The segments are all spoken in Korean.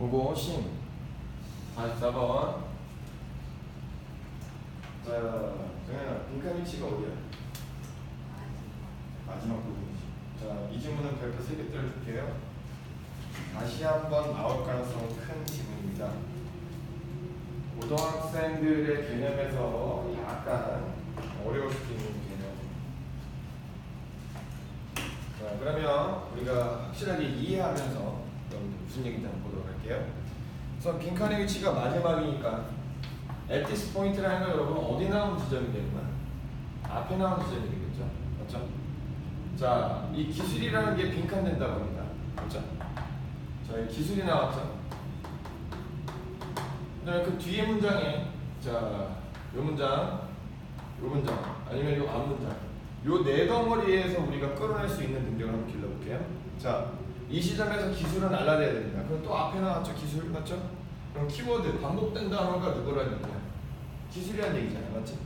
보고 신 44번. 자, 정현아, 빈칸 위치가 어디야? 마지막 부분이지. 자, 이 질문은 별표 3개 떼어줄게요. 다시 한번 나올 가능성이 큰 질문입니다. 고등학생들의 개념에서 약간 어려울 수 있는 개념. 자, 그러면 우리가 확실하게 이해하면서 무슨 얘기인지 한번 보도록 할게요. 우선 빈칸의 위치가 마지막이니까 at this point라는 건 여러분 어디 나온 지점이 되는 거야? 앞에 나온 지점이 되겠죠? 맞죠? 자, 이 기술이라는 게 빈칸 된다고 합니다. 맞죠? 자, 이 기술이 나왔죠? 그다음에 그 뒤에 문장에 자, 요 문장, 요 문장, 아니면 요 앞 문장, 요 네 덩어리에서 우리가 끌어낼 수 있는 능력을 한번 길러볼게요. 자, 이 시점에서 기술은 알아내야 됩니다. 그럼 또 앞에 나왔죠? 기술, 맞죠? 그럼 키워드, 반복된 단어가 누구라는 거야? 기술이라는 얘기잖아요, 맞지?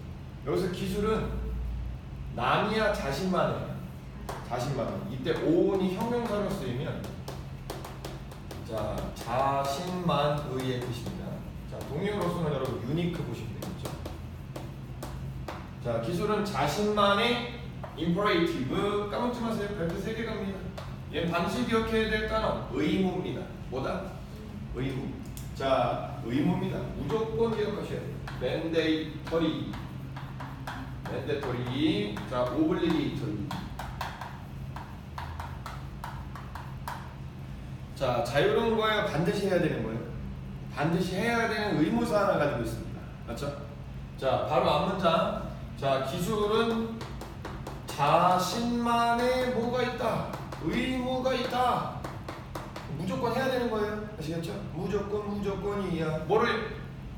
여기서 기술은 남이야 자신만이에요. 자신만. 이때 오은이 형용사로 쓰이면 자, 자신만의의 뜻입니다. 자, 동의어로서는 여러분 유니크 보시면 되겠죠. 자, 기술은 자신만의 임퍼레이티브, 까먹지 마세요. 별표 3개 갑니다. 얘는 반드시 기억해야 될 단어 의무입니다. 뭐다? 의무. 자, 의무입니다. 무조건 기억하셔야 돼요. mandatory. 자, obligatory. 자, 자유로운 거예요? 반드시 해야 되는 거예요? 반드시 해야 되는 의무사항을 가지고 있습니다. 맞죠? 자, 바로 앞 문장. 자, 기술은 자신만의 뭐가 있다? 의무가 있다. 무조건 해야 되는 거예요. 아시겠죠? 무조건이야. 뭐를?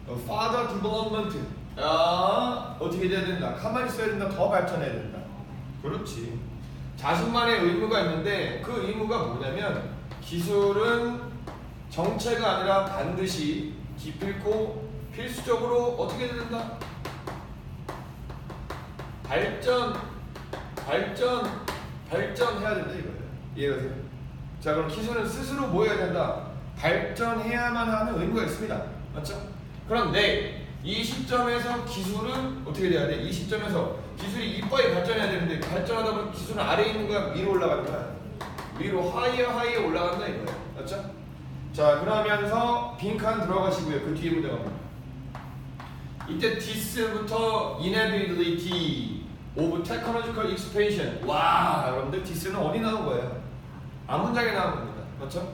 further development. 야, 어떻게 돼야 된다? 가만히 있어야 된다. 더 발전해야 된다. 그렇지. 자신만의 의무가 있는데 그 의무가 뭐냐면 기술은 정체가 아니라 반드시 기필코 필수적으로 어떻게 해야 된다? 발전해야 된다 이거예요. 이해가세요? 자, 그럼 기술은 스스로 뭐 해야 된다? 발전해야만 하는 의무가 있습니다. 맞죠? 그런데 이 시점에서 기술은 어떻게 돼야 돼? 이 시점에서 기술이 이빨이 발전해야 되는데 발전하다 보면 기술은 아래에 있는 거야? 위로 올라가는 거야? 위로 하이어 올라간다 이거예요. 맞죠? 자, 그러면서 빈칸 들어가시고요. 그 뒤에 문제 갑니다. 이때 this부터 inability of technological expansion. 와, 여러분들 this는 어디 나온 거예요? 앞 문장에 나온 겁니다. 맞죠?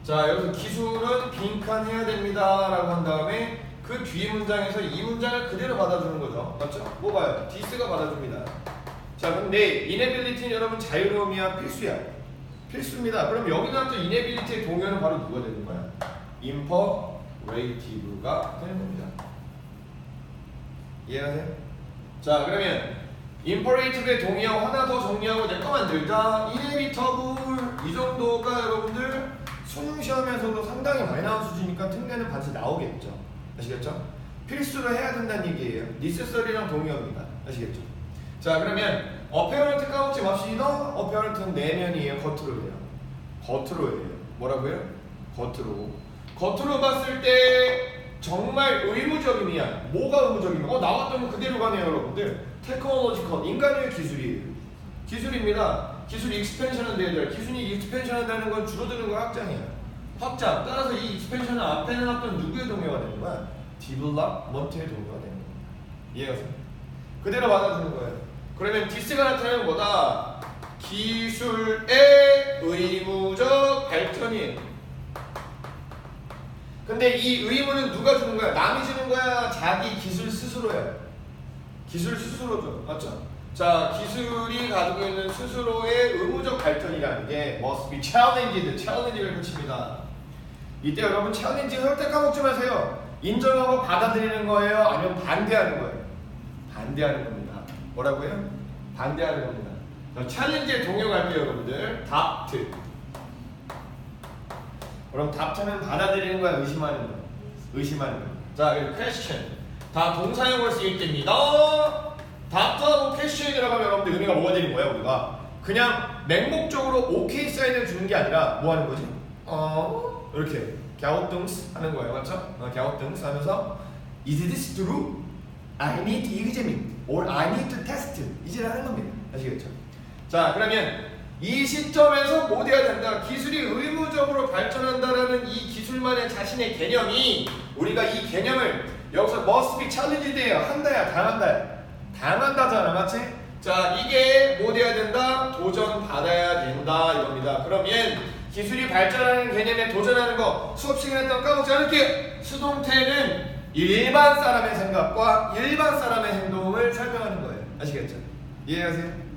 자, 여기서 기술은 빈칸 해야 됩니다 라고 한 다음에 그 뒤에 문장에서 이 문장을 그대로 받아주는 거죠. 맞죠? 뭐 봐요? this가 받아줍니다. 자, 근데 inability는 여러분 자유로움이야? 필수야? 필수입니다. 그럼 여기 나왔던 inability의 동의어는 바로 누가 되는 거야? imperative가 되는 겁니다. 이해하세요? 자, 그러면 imperative의 동의어 하나 더 정리하고 내 거 만들자. inevitable 이 정도가 여러분들 수능시험에서도 상당히 많이 나온 수준이니까 특례는 반드시 나오겠죠. 아시겠죠? 필수로 해야 된다는 얘기예요. necessary랑 동의어입니다. 아시겠죠? 자, 그러면 apparent 까먹지 맙시다. apparent는 내면이에요. 겉으로예요. 겉으로예요. 뭐라고요? 겉으로 봤을 때 정말 의무적임이야. 뭐가 의무적이면? 나왔던 거 그대로 가네요, 여러분들. 테크놀로지컬, 인간의 기술이에요. 기술입니다. 기술이 익스펜션은 돼야 돼요. 기술이 익스펜션 한다는 건 줄어드는 거 확장이야. 확장. 따라서 이 익스펜션은 앞에 나왔던 누구의 동요가 되는 거야? 디블락먼트의 동요가 되는 거야. 이해가세요? 그대로 받아주는 거예요. 그러면 디스가 나타나는 거다. 기술의 의무적 발전이에요. 근데 이 의무는 누가 주는 거야? 남이 주는 거야? 자기 기술 스스로야. 기술 스스로죠. 맞죠? 자, 기술이 가지고 있는 스스로의 의무적 발전이라는 게 must be challenged. challenge를 붙입니다. 이때 여러분 챌린지 절대 까먹지 마세요. 인정하고 받아들이는 거예요? 아니면 반대하는 거예요? 반대하는 겁니다. 뭐라고요? 반대하는 겁니다. 챌린지의 동요 갈게요, 여러분들. 다프트. 그럼 답처는 받아들이는 거야, 의심하는 거야? 의심하는 거야. 자, 그리고 question. 다 동사용으로 쓰일 때입니다. 답하고 question이 들어가면 여러분들 의미가 뭐가 되는 거야, 우리가? 그냥 맹목적으로 OK 사인을 주는 게 아니라 뭐 하는 거지? 이렇게 갸우뚱스 하는 거예요, 맞죠? 갸우뚱스 하면서 Is this true? I need to examine or I need to test 이제를 하는 겁니다. 아시겠죠? 자, 그러면 이 시점에서 뭐 돼야 된다? 기술이 의무적으로 발전한다라는 이 기술만의 자신의 개념이 우리가 이 개념을 여기서 must be challenged예요. 한다야, 당한다야. 당한다잖아, 맞지? 자, 이게 뭐 돼야 된다? 도전받아야 된다 이겁니다. 그러면 기술이 발전하는 개념에 도전하는 거 수업 시간에 또 까먹지 않을게요. 수동태는 일반 사람의 생각과 일반 사람의 행동을 설명하는 거예요. 아시겠죠? 이해하세요?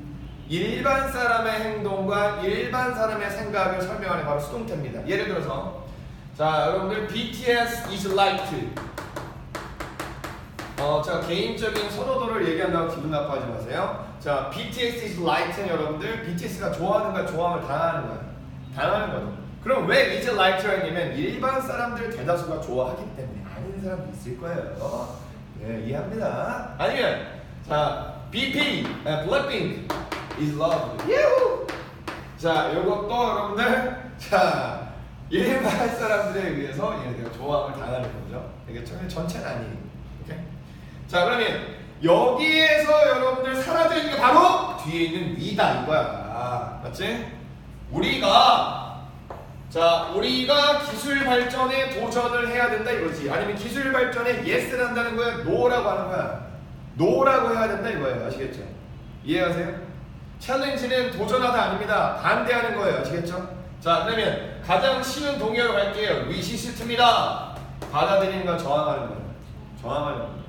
일반 사람의 행동과 일반 사람의 생각을 설명하는 바로 수동태입니다. 예를 들어서 자, 여러분들 BTS is liked. 제가 개인적인 선호도를 얘기한다고 기분 나빠하지 마세요. 자, BTS is liked 여러분들 BTS가 좋아하는 걸 좋아함을 당하는 거예요. 당하는 거죠. 그럼 왜 is liked라고 하냐면 일반 사람들 대다수가 좋아하기 때문에 아닌 사람도 있을 거예요. 네, 이해합니다. 아니면 자, BP, Blackpink is loved. 예후! 자, 요것도 여러분들 자, 일반 사람들에 의해서 얘네들가 좋아함을 당하는 거죠. 이게 전체는 아니에요. 오케이? 자, 그러면 여기에서 여러분들 사라져 있는 게 바로 뒤에 있는 위다 이거야. 맞지? 우리가 기술 발전에 도전을 해야 된다 이거지. 아니면 기술 발전에 yes를 한다는 거야, no라고 하는 거야. no라고 해야 된다 이거예요. 아시겠죠? 이해하세요? 챌린지는 도전하다 아닙니다. 반대하는 거예요. 아시겠죠? 자, 그러면 가장 쉬운 동의어로 갈게요. 위시스트입니다. 받아들이는 건 저항하는 거예요. 저항하는 거예요.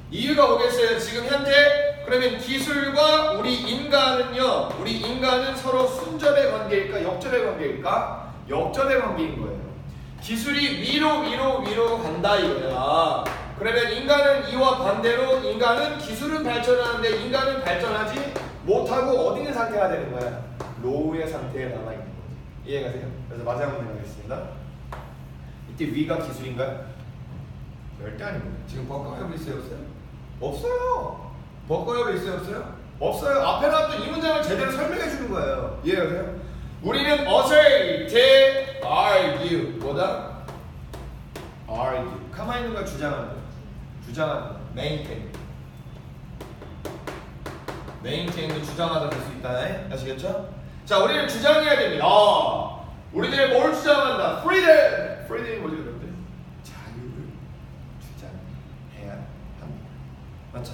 이유가 뭐겠어요? 지금 현재 그러면 기술과 우리 인간은요, 우리 인간은 서로 순접의 관계일까? 역접의 관계일까? 역접의 관계인 거예요. 기술이 위로 간다 이거야. 그러면 인간은 이와 반대로 인간은 기술은 발전하는데 인간은 발전하지 못하고 어디 있는 상태가 되는 거야? 로우의 상태에 남아있는 거지. 이해가세요? 그래서 마지막 문제 가겠습니다. 이때 위가 기술인가요? 절대 아닙니다. 지금 버커협이 있어요? 없어요? 없어요. 버커협이 있어요? 없어요? 없어요. 앞에 나왔던 이 문장을 제대로 설명해 주는 거예요. 이해가세요? 우리는 assert, argue 뭐다? argue 가만히 있는 걸 주장하는 거예요. 주장하는 거. maintain도 주장하다 될 수 있다. 아시겠죠? 자, 우리는 주장해야 됩니다. 우리들이 뭘 주장한다? freedom이 뭐죠, 여러분들? 자유를 주장해야 합니다. 맞죠?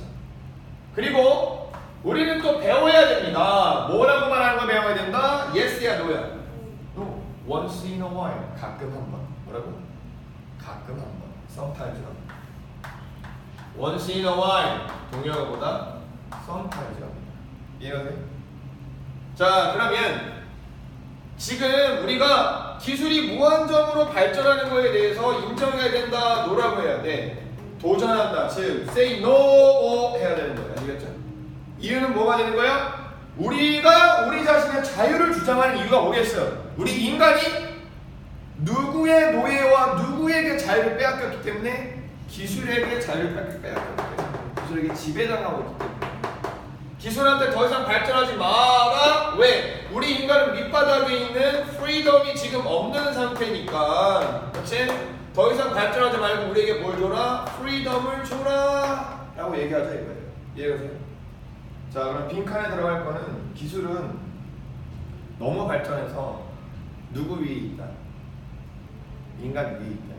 그리고 우리는 또 배워야 됩니다. 뭐라고 말하는 거 배워야 된다? yes야, no야? no. once in a while. 가끔 한 번. 뭐라고? 가끔 한 번. sometimes 한 번. once in a while. 동요가 보다 sometimes 합니다. 이해가세요? 자, 그러면 지금 우리가 기술이 무한정으로 발전하는 거에 대해서 인정해야 된다, no라고 해야 돼. 도전한다, 즉 say no 해야 되는 거예요. 아시겠죠? 이유는 뭐가 되는 거야? 우리가 우리 자신의 자유를 주장하는 이유가 뭐겠어요? 우리 인간이 누구의 노예와 누구에게 자유를 빼앗겼기 때문에 기술에게 자유를 빼앗겼기 때문에 기술에게 지배당하고 있기 때문에 기술한테 더 이상 발전하지 마라. 왜? 우리 인간은 밑바닥에 있는 프리덤이 지금 없는 상태니까. 그렇지? 더 이상 발전하지 말고 우리에게 뭘 줘라? 프리덤을 줘라 라고 얘기하자 이거예요. 이해가세요? 자, 그럼 빈칸에 들어갈 거는 기술은 너무 발전해서 누구 위에 있다? 인간 위에 있다.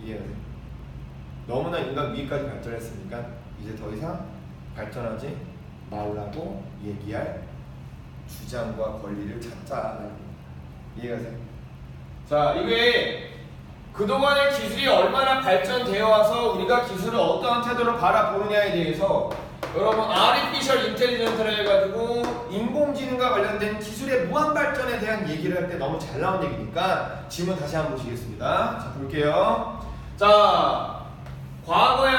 이해가세요? 너무나 인간 위까지 발전했으니까 이제 더 이상 발전하지 말라고 얘기할 주장과 권리를 찾자라는. 이해가세요? 자, 이게 그동안의 기술이 얼마나 발전되어 와서 우리가 기술을 어떠한 태도로 바라보느냐에 대해서 여러분 Artificial Intelligence를 해가지고 인공지능과 관련된 기술의 무한 발전에 대한 얘기를 할 때 너무 잘 나온 얘기니까 질문 다시 한번 보시겠습니다. 자, 볼게요. 자, 과거의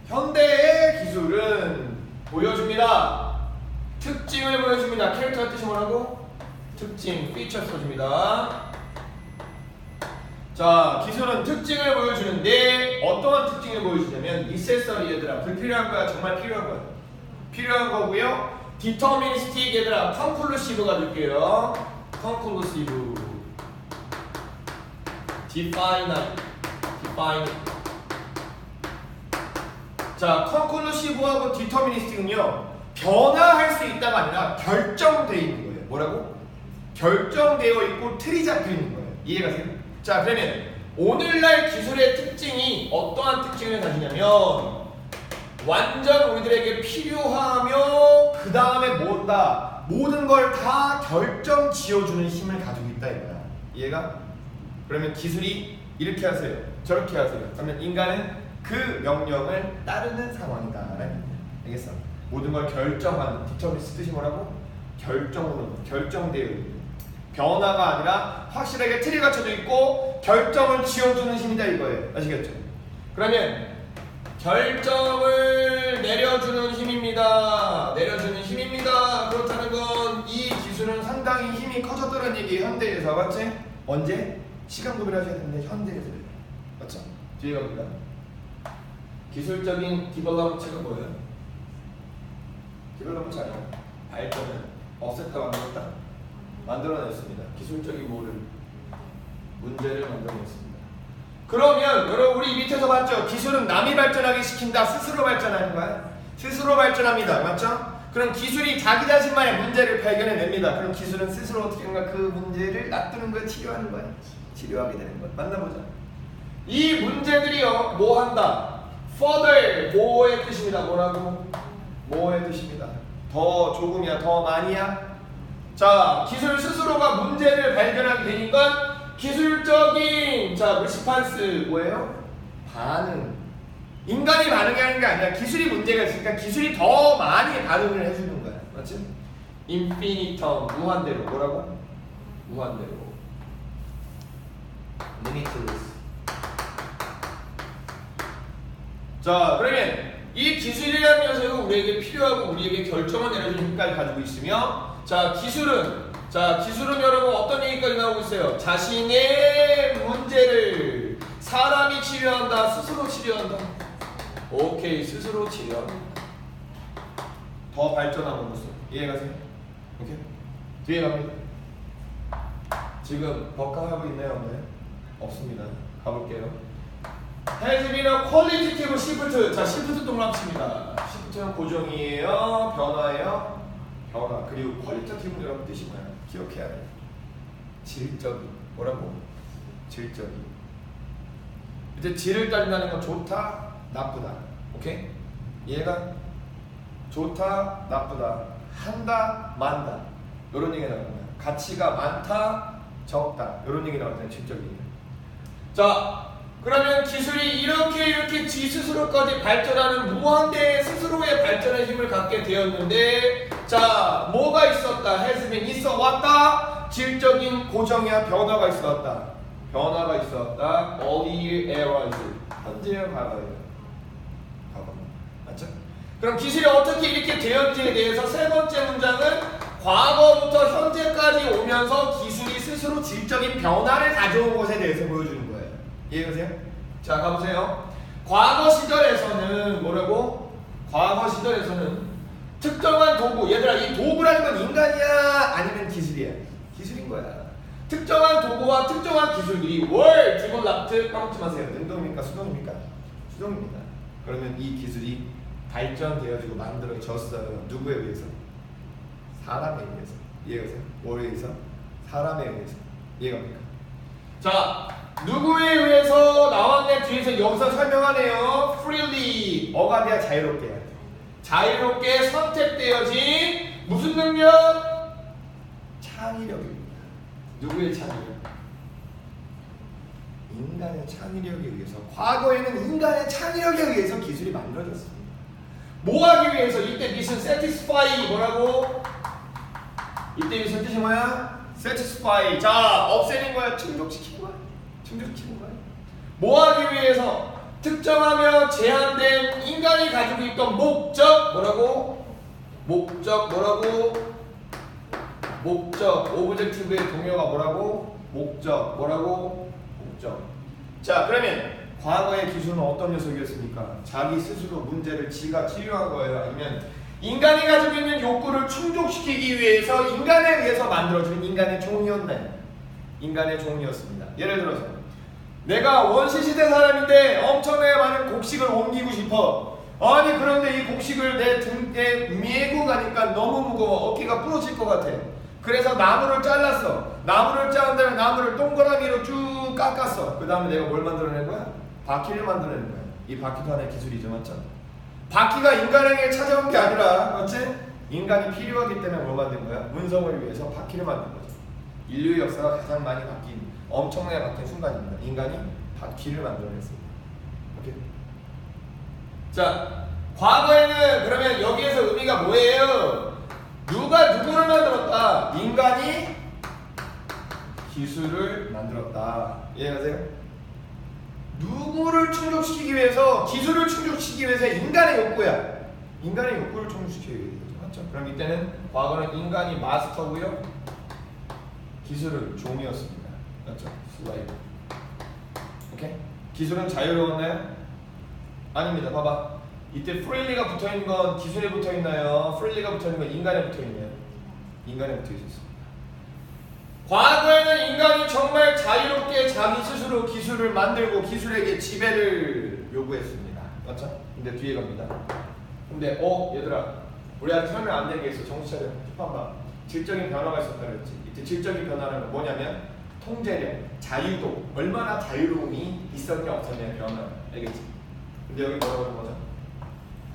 현대의 기술은 보여줍니다. 특징을 보여줍니다. 캐릭터의 뜻이 뭐라고? 특징, 피처 써줍니다. 자, 기술은 특징을 보여주는데 어떠한 특징을 보여주냐면 necessary 얘들아, 불필요한 거야, 정말 필요한 거야. 필요한 거고요. deterministic 얘들아, conclusive가 될게요. conclusive. definite. 자, conclusive하고 deterministic은요 변화할 수 있다가 아니라 결정되어 있는 거예요. 뭐라고? 결정되어 있고 틀이 잡혀 있는 거예요. 이해가세요? 자, 그러면 오늘날 기술의 특징이 어떠한 특징을 가지냐면 완전 우리들에게 필요하며 그 다음에 뭐다? 모든 걸 다 결정 지어주는 힘을 가지고 있다 이거야. 이해가? 그러면 기술이 이렇게 하세요, 저렇게 하세요. 그러면 인간은 그 명령을 따르는 상황이다라는 얘기야. 알겠어? 모든 걸 결정하는 디터미니스트 뜻이 뭐라고? 결정으로 결정되어 있는 변화가 아니라 확실하게 틀이 갖춰져 있고 결정을 지어주는 힘이다 이거예요. 아시겠죠? 그러면 결정을 내려주는 힘입니다. 내려주는 힘입니다. 그렇다는 건 이 기술은 상당히 힘이 커졌다는 얘기예요. 현대에서. 맞지? 언제? 시간 구별을 하셔야 되는데 현대에서요. 맞죠? 뒤에 갑니다. 기술적인 디벨롭먼트가 뭐예요? 디벨롭먼트 아니에요? 발전을 없앴다 만들었다? 만들어냈습니다. 기술적인 뭐를? 문제를 만들어냈습니다. 그러면 여러분 우리 밑에서 봤죠? 기술은 남이 발전하게 시킨다. 스스로 발전하는 거야. 스스로 발전합니다. 맞죠? 그럼 기술이 자기 자신만의 문제를 발견해냅니다. 그럼 기술은 스스로 어떻게 하는가? 그 문제를 놔두는 거야? 치료하는 거야? 치료하게 되는 거야. 만나보자. 이 문제들이요 뭐 한다? further 뭐의 뜻입니다. 뭐라고? 뭐의 뜻입니다. 더 조금이야? 더 많이야? 자, 기술 스스로가 문제를 발견하게 되니까 기술적인 response 뭐예요? 반응. 인간이 반응하는 게 아니라 기술이 문제가 있으니까 기술이 더 많이 반응을 해주는 거야. 맞지? infinitum 무한대로. 뭐라고? 무한대로. limitless. 자, 그러면 이 기술이라는 녀석은 우리에게 필요하고 우리에게 결정을 내려주는 힘까지 가지고 있으며, 자, 기술은 여러분 어떤 얘기까지 나오고 있어요? 자신의 문제를 사람이 치료한다, 스스로 치료한다. 오케이, 스스로 치료합니다. 더 발전함으로써. 이해가세요? 오케이? 뒤에 갑니다. 지금 버카하고 있나요? 없나요? 없습니다. 가볼게요. has been a qualitative shift. 자, shift 동그라미입니다. shift는 고정이에요, 변화예요. 변화. 그리고 qualitative는 여러분 뜻이 뭐야? 기억해야 돼. 질적인. 뭐라고? 질적인. 이제 질을 따진다는 건 좋다, 나쁘다. 오케이? 얘가 좋다, 나쁘다, 한다, 만다. 이런 얘기 나옵니다. 가치가 많다, 적다. 이런 얘기 나올 때는 질적이에요. 자, 그러면 기술이 이렇게 지 스스로까지 발전하는 무한대의 스스로의 발전의 힘을 갖게 되었는데, 자, 뭐가 있었다? has been 있어 왔다. 질적인 고정이야, 변화가 있어 왔다. 변화가 있어 왔다. early eras. 현재의 과거예요. 과거. 맞죠? 그럼 기술이 어떻게 이렇게 되었는지에 대해서 세 번째 문장은 과거부터 현재까지 오면서 기술이 스스로 질적인 변화를 가져온 것에 대해서 보여주는 거예요. 이해가세요? 자, 가보세요. 과거 시절에서는 뭐라고? 과거 시절에서는 특정한 도구, 얘들아, 이 도구라는 건 인간이야? 아니면 기술이야? 기술인 거야. 특정한 도구와 특정한 기술들이 were developed. 까먹지 마세요. 능동입니까? 수동입니까? 수동입니다. 그러면 이 기술이 발전되어지고 만들어졌어요. 누구에 의해서? 사람에 의해서. 이해가세요? 뭐에 의해서? 사람에 의해서. 이해갑니까? 자, 누구에 의해서 나왔네. 뒤에서 여기서 설명하네요. freely. 어가비야 자유롭게. 자유롭게 선택되어진 무슨 능력? 창의력입니다. 누구의 창의력? 인간의 창의력에 의해서. 과거에는 인간의 창의력에 의해서 기술이 만들어졌습니다. 뭐 하기 위해서? 이때 미션 satisfy. 뭐라고? 이때 미션 뜻이 뭐야? satisfy. 자, 없애는 거야? 충족시키는 거야? 충족시키는 거야? 뭐 하기 위해서? 특정하며 제한된 인간이 가지고 있던 목적. 뭐라고? 목적. 뭐라고? 목적. 오브젝티브의 동요가 뭐라고? 목적. 뭐라고? 목적. 자, 그러면 과거의 기술은 어떤 녀석이었습니까? 자기 스스로 문제를 지가 치료한 거예요? 아니면 인간이 가지고 있는 욕구를 충족시키기 위해서 인간에 의해서 만들어진 인간의 종이었나요? 인간의 종이었습니다. 예를 들어서 내가 원시시대 사람인데 엄청나게 많은 곡식을 옮기고 싶어. 아니 그런데 이 곡식을 내 등에 메고 가니까 너무 무거워. 어깨가 부러질 것 같아. 그래서 나무를 잘랐어. 나무를 자른 다음에 나무를 동그라미로 쭉 깎았어. 그 다음에 내가 뭘 만들어낸 거야? 바퀴를 만들어낸 거야. 이 바퀴도 하나의 기술이죠, 맞죠? 바퀴가 인간에게 찾아온 게 아니라, 맞지? 인간이 필요하기 때문에 뭘 만든 거야? 운송을 위해서 바퀴를 만든 거죠. 인류의 역사가 가장 많이 바뀐, 엄청나게 바뀐 순간입니다. 인간이 바퀴를 만들어냈습니다. 오케이? 자, 과거에는 그러면 여기에서 의미가 뭐예요? 누가 누구를 만들었다? 인간이 기술을 만들었다. 이해가세요? 누구를 충족시키기 위해서, 기술을 충족시키기 위해서 인간의 욕구야. 인간의 욕구를 충족시키기 위해서. 맞죠? 그럼 이때는 과거는 인간이 마스터고요, 기술은 종이었습니다. 맞죠? 슬라이드. 오케이? 기술은 자유로웠나요? 아닙니다. 봐봐. 이때 프릴리가 붙어있는 건 기술에 붙어있나요? 프릴리가 붙어있는 건 인간에 붙어있나요? 인간에 붙어있었습니다. 과거에는 인간이 정말 자유롭게 자기 스스로 기술을 만들고 기술에게 지배를 요구했습니다. 맞죠? 근데 뒤에 갑니다. 근데 얘들아, 우리한테 설명 안 된 게 있어. 정신 차려. 힙한 봐. 질적인 변화가 있었다 그랬지. 이때 질적인 변화는 뭐냐면 통제력, 자유도, 얼마나 자유로움이 있었냐 없었냐 변화. 알겠지? 근데 여기 뭐라고 하는 거죠?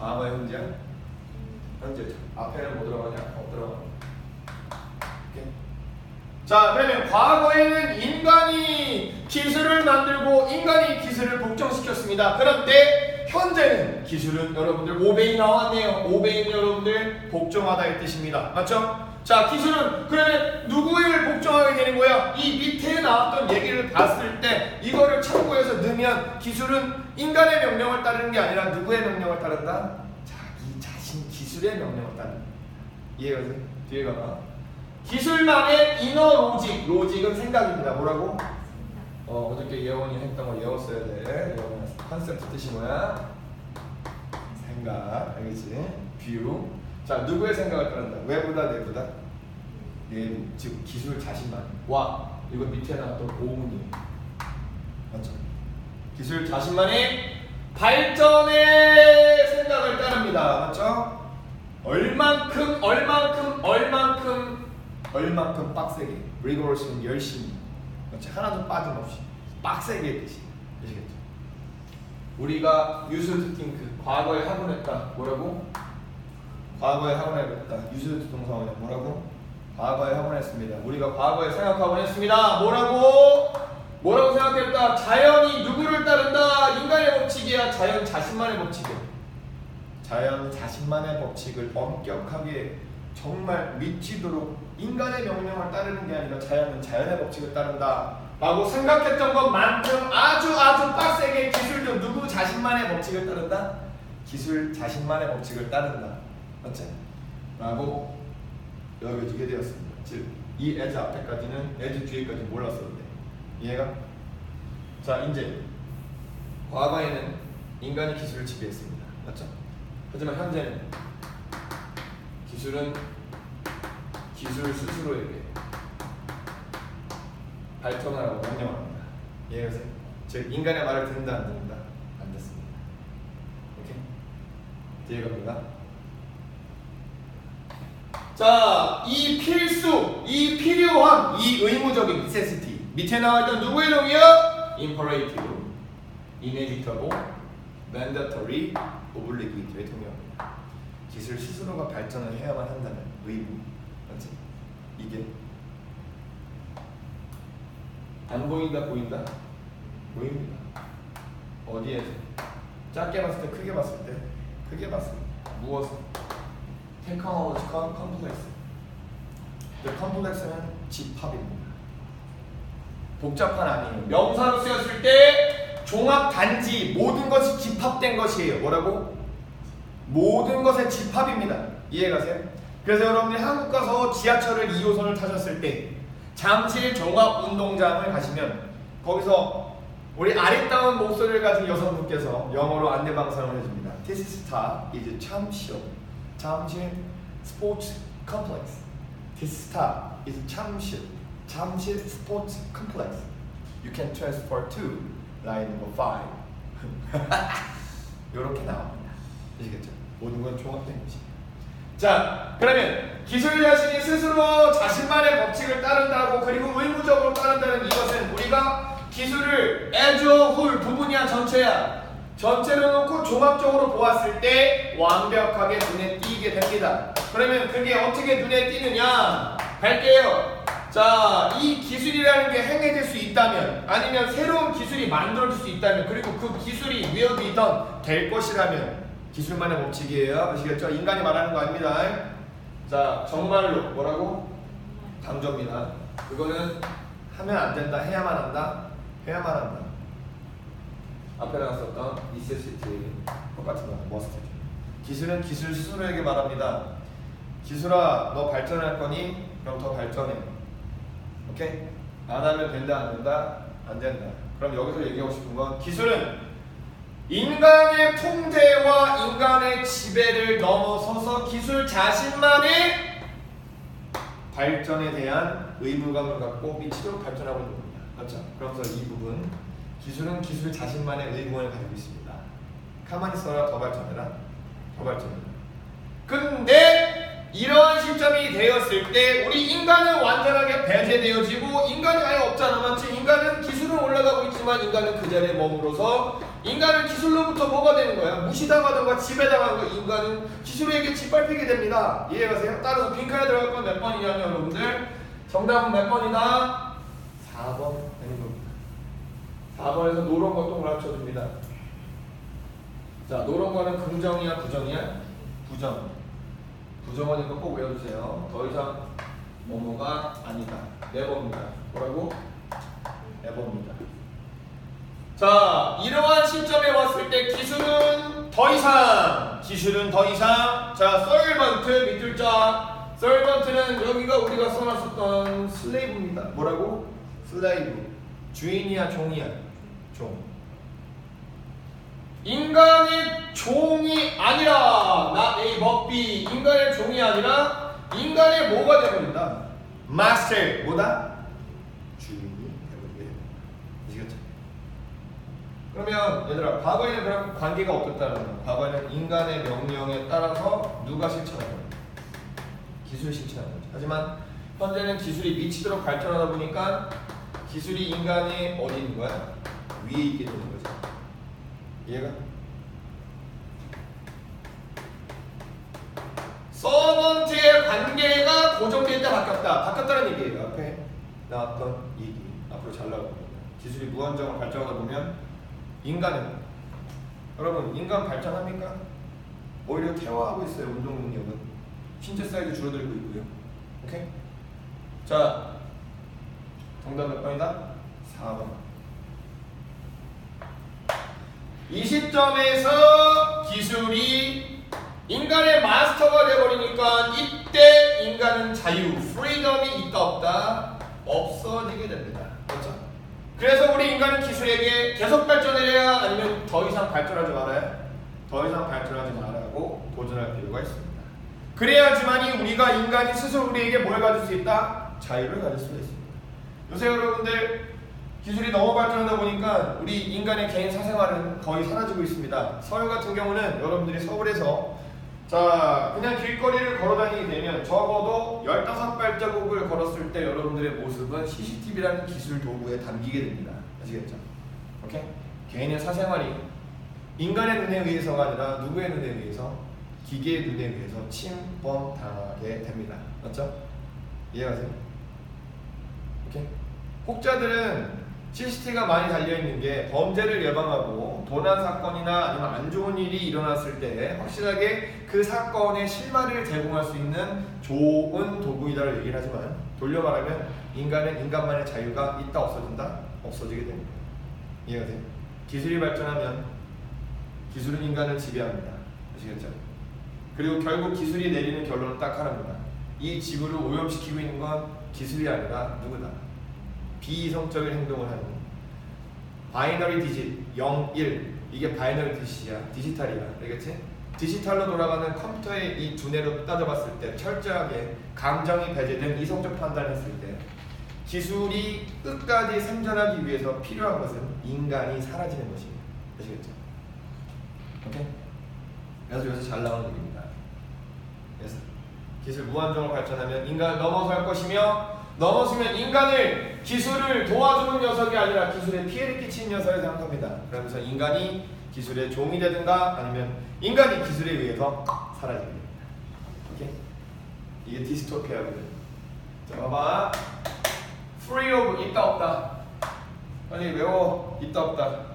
과거의 현재야? 현재죠. 앞에는 뭐 들어가냐? 들어가. 오케이. 자, 그러면 과거에는 인간이 기술을 만들고 인간이 기술을 복종시켰습니다. 그런데 현재는 기술은 여러분들 오베이 나왔네요. 오베이는 여러분들 복종하다의 뜻입니다. 맞죠? 자, 기술은 그러면 누구를 복종하게 되는 거야? 이 밑에 나왔던 얘기를 봤을 때 이거를 참고해서 넣으면 기술은 인간의 명령을 따르는 게 아니라 누구의 명령을 따른다? 자기 자신 기술의 명령을 따른다. 이해가 돼? 뒤에 가봐. 기술만의 이너 로직. 로직은 생각입니다. 뭐라고? 어저께 예원이 했던 거 외웠어야 돼. 컨셉트 뜻이 뭐야? 생각. 알겠지? 뷰. 자, 누구의 생각을 따른다? 외보다 내보다? 내부. 즉 기술 자신만. 와, 이거 밑에 나왔던 오문이에요. 맞죠? 기술 자신만의 발전의 생각을 따릅니다. 맞죠? 얼만큼 빡세게. rigorous는 열심히. 맞죠? 하나도 빠짐없이 빡세게 했듯이. 아시겠죠? 우리가 used to think, 과거에 하곤 했다. 뭐라고? 과거에 하곤 했다. used 동사원이 뭐라고? 과거에 하곤 했습니다. 우리가 과거에 생각하곤 했습니다. 뭐라고 생각했다? 자연이 누구를 따른다? 인간의 법칙이야? 자연 자신만의 법칙이야? 자연 자신만의 법칙을 엄격하게 정말 미치도록 인간의 명령을 따르는 게 아니라 자연은 자연의 법칙을 따른다 라고 생각했던 것만큼 아주 빡세게 기술도 누구 자신만의 법칙을 따른다? 기술 자신만의 법칙을 따른다. 맞지? 라고 여겨지게 되었습니다. 즉, 이 as 앞에까지는 as 뒤에까지 몰랐었는데 이해가? 자, 이제 과거에는 인간이 기술을 지배했습니다. 맞죠? 하지만 현재는 기술은 기술 스스로에게 발전하라고 명령합니다. 이해가세요? 즉, 인간의 말을 듣는다 안 듣는다? 안 듣습니다. 오케이? 뒤에 갑니다. 자, 이 필수, 이 필요한, 이 의무적인 necessity. 밑에 나와있던 누구의 동의어? imperative, inevitable, mandatory, obligate의 동의어입니다. 기술 스스로가 발전을 해야만 한다는 의무. 맞지? 이게 안 보인다, 보인다? 보입니다. 어디에서? 작게 봤을 때, 크게 봤을 때? 크게 봤을 때. 무엇을? technology complex. The complex는 집합입니다. 복잡한 아니에요. 명사로 쓰였을 때 종합 단지, 모든 것이 집합된 것이에요. 뭐라고? 모든 것의 집합입니다. 이해가세요? 그래서 여러분들이 한국 가서 지하철을 2호선을 타셨을 때 잠실 종합운동장을 가시면 거기서 우리 아리따운 목소리를 가진 여성분께서 영어로 안내방송을 해줍니다. This stop is 잠실 스포츠 컴플렉스. This stop is 잠실 스포츠 컴플렉스. you can transfer to line number 5. 이렇게 나옵니다. 아시겠죠? 모든 건 종합된 것이. 자, 그러면 기술 자신이 스스로 자신만의 법칙을 따른다고 그리고 의무적으로 따른다는 이것은 우리가 기술을 as a whole 부분이야 전체야 전체로 놓고 종합적으로 보았을 때 완벽하게 눈에 띄게 됩니다. 그러면 그게 어떻게 눈에 띄느냐 갈게요. 자, 이 기술이라는 게 행해질 수 있다면 아니면 새로운 기술이 만들어질 수 있다면 그리고 그 기술이 will be done 될 것이라면 기술만의 법칙이에요. 아시겠죠? 인간이 말하는 거 아닙니다. 자, 정말로 뭐라고? 강조입니다. 그거는 하면 안 된다, 해야만 한다, 해야만 한다. 앞에 나왔었던 necessity 똑같은 거, must. 기술은 기술 스스로에게 말합니다. 기술아, 너 발전할 거니? 그럼 더 발전해. 오케이? 안 하면 된다, 안 된다? 안 된다. 그럼 여기서 얘기하고 싶은 건 기술은 인간의 통제와 인간의 지배를 넘어서서 기술 자신만의 발전에 대한 의무감을 갖고 미치도록 발전하고 있는 겁니다. 맞죠? 그래서 이 부분 기술은 기술 자신만의 의무감을 가지고 있습니다. 가만히 있어라, 더 발전해라, 더 발전해라. 근데 이러한 시점이 되었을 때 우리 인간은 완전하게 배제되어지고 인간이 아예 없잖아. 맞지? 인간은 기술은 올라가고 있지만 인간은 그 자리에 머물러서 인간은 기술로부터 뭐가 되는 거야? 무시당하던가 지배당하는 거. 인간은 기술에게 짓밟히게 됩니다. 이해가세요? 따라서 빈칸에 들어갈 건 몇 번이냐면 여러분들 정답은 몇 번이다? 4번 되는 겁니다. 4번에서 노란 거 동그랗게 쳐줍니다. 자, 노란 거는 긍정이야 부정이야? 부정. 부정어니까 꼭 외워주세요. 더 이상 뭐뭐가 아니다. 네버입니다. 뭐라고? 네버입니다. 자, 이러한 시점에 왔을 때 기술은 더 이상 자, servant 밑줄 자 servant는 여기가 우리가 써놨었던 slave입니다. 뭐라고? slave. 주인이야 종이야? 종. 인간의 종이 아니라 not A but B. 인간의 종이 아니라 인간의 뭐가 되어버린다? master. 뭐다? 주인이 되어버리게. 아시겠죠? 그러면 얘들아 과거에는 그런 관계가 없었다는 거야. 과거에는 인간의 명령에 따라서 누가 실천하는 거야? 기술이 실천하는 거죠. 하지만 현재는 기술이 미치도록 발전하다 보니까 기술이 인간이 어디 있는 거야? 위에 있게 되는 거죠. 이해가? 서번트의 관계가 고정될 때 바뀌었다는 얘기예요. 앞에 나왔던 얘기 앞으로 잘 나올 겁니다. 기술이 무한정으로 발전하다 보면 인간은 여러분 인간 발전합니까? 오히려 퇴화하고 있어요. 운동 능력은 신체 사이즈 줄어들고 있고요. 오케이? 자, 정답 몇 번이다? 4번. 이 시점에서 기술이 인간의 마스터가 되어버리니까 이때 인간은 자유, 프리덤이 있다 없다? 없어지게 됩니다. 그렇죠? 그래서 우리 인간은 기술에게 계속 발전해야 아니면 더 이상 발전하지 말아야? 더 이상 발전하지 말라고 도전할 필요가 있습니다. 그래야지만이 우리가 인간이 스스로 우리에게 뭘 가질 수 있다? 자유를 가질 수가 있습니다. 요새 여러분들 기술이 너무 발전하다 보니까 우리 인간의 개인 사생활은 거의 사라지고 있습니다. 서울 같은 경우는 여러분들이 서울에서 자 그냥 길거리를 걸어다니게 되면 적어도 15발자국을 걸었을 때 여러분들의 모습은 CCTV라는 기술 도구에 담기게 됩니다. 아시겠죠? 오케이? 개인의 사생활이 인간의 눈에 의해서가 아니라 누구의 눈에 의해서? 기계의 눈에 의해서 침범당하게 됩니다. 맞죠? 이해가세요? 오케이? 혹자들은 CCTV가 많이 달려있는 게 범죄를 예방하고 도난 사건이나 아니면 안 좋은 일이 일어났을 때 확실하게 그 사건의 실마리를 제공할 수 있는 좋은 도구이다를 얘기를 하지만 돌려 말하면 인간은 인간만의 자유가 있다 없어진다? 없어지게 됩니다. 이해가 돼요? 기술이 발전하면 기술은 인간을 지배합니다. 아시겠죠? 그리고 결국 기술이 내리는 결론은 딱 하나입니다. 이 지구를 오염시키고 있는 건 기술이 아니라 누구다? 비이성적인 행동을 하는 바이너리 디짓 0, 1 이게 바이너리 디짓이야. 디지털이야. 알겠지? 디지털로 돌아가는 컴퓨터의 이 두뇌로 따져봤을 때 철저하게 감정이 배제된 이성적 판단을 했을 때 기술이 끝까지 생존하기 위해서 필요한 것은 인간이 사라지는 것입니다. 아시겠죠? 오케이? 그래서 여기서 잘 나오는 얘기입니다. 그래서 기술 무한정으로 발전하면 인간을 넘어설 것이며 넘어서면 인간을 기술을 도와주는 녀석이 아니라 기술에 피해를 끼치는 녀석을 생각합니다. 그러면서 인간이 기술의 종이 되든가 아니면 인간이 기술에 의해서 사라지게 됩니다. 오케이? 이게 디스토피아거든요. 자, 봐봐. Free of 있다 없다. 아니 외워. 있다 없다.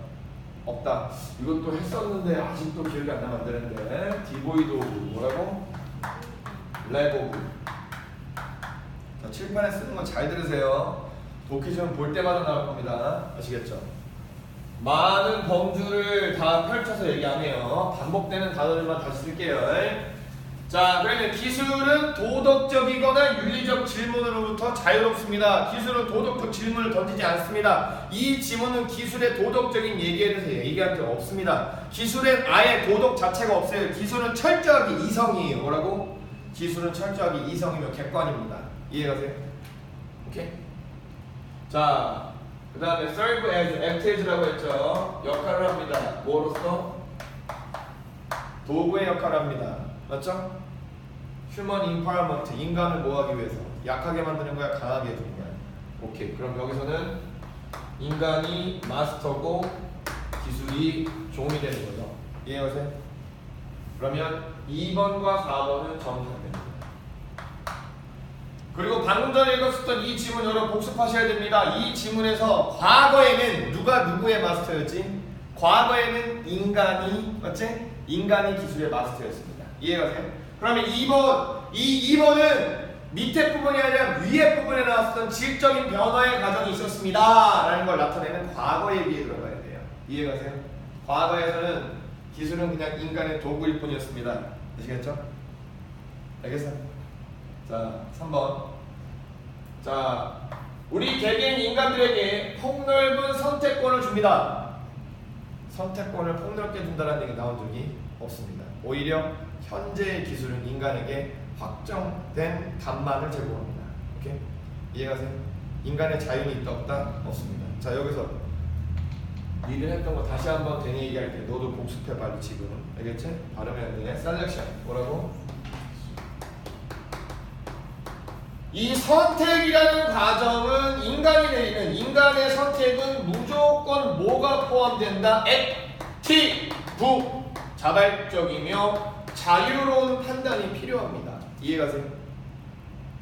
없다. 이것도 했었는데 아직도 기억이 안 나면 안 되는데. 디보이드 오브 뭐라고? 랩 오브. 자, 칠판에 쓰는 거 잘 들으세요. 독해시험 볼 때마다 나올 겁니다. 아시겠죠? 많은 범주를 다 펼쳐서 얘기 안 해요. 반복되는 단어들만 다시 쓸게요. 자, 그러면 기술은 도덕적이거나 윤리적 질문으로부터 자유롭습니다. 기술은 도덕적 질문을 던지지 않습니다. 이 지문은 기술의 도덕적인 얘기에 대해서 얘기할 게 없습니다. 기술엔 아예 도덕 자체가 없어요. 기술은 철저하게 이성이에요. 뭐라고? 기술은 철저하게 이성이며 객관입니다. 이해가세요? 오케이? 자, 그 다음에 serve as, act as라고 했죠. 역할을 합니다. 뭐로서? 도구의 역할을 합니다. 맞죠? Human empowerment, 인간을 뭐하기 위해서? 약하게 만드는 거야? 강하게 해주는 거야? 오케이. 그럼 여기서는 인간이 마스터고 기술이 종이 되는 거죠. 이해하세요? 그러면 2번과 4번은 정상됩니다. 그리고 방금 전에 읽었었던 이 지문 여러분 복습하셔야 됩니다. 이 지문에서 과거에는 누가 누구의 마스터였지? 과거에는 인간이 맞지? 인간이 기술의 마스터였습니다. 이해가세요? 그러면 2번, 이 2번은 밑에 부분이 아니라 위에 부분에 나왔었던 질적인 변화의 과정이 있었습니다 라는 걸 나타내는 과거 얘기에 들어가야 돼요. 이해가세요? 과거에서는 기술은 그냥 인간의 도구일 뿐이었습니다. 아시겠죠? 알겠어요? 자, 3번. 자, 우리 개개인 인간들에게 폭넓은 선택권을 줍니다. 선택권을 폭넓게 준다는 얘기 나온 적이 없습니다. 오히려 현재의 기술은 인간에게 확정된 답만을 제공합니다. 오케이? 이해가세요? 인간의 자유는 있다 없다? 없습니다. 자, 여기서 니들 했던 거 다시 한번 되뇌 얘기할게. 너도 복습해 빨리 지금. 알겠지? 발음해야 되네. 셀렉션. 뭐라고? 이 선택이라는 과정은 인간이 내리는 인간의 선택은 무조건 뭐가 포함된다? 액티브 자발적이며 자유로운 판단이 필요합니다. 이해가세요?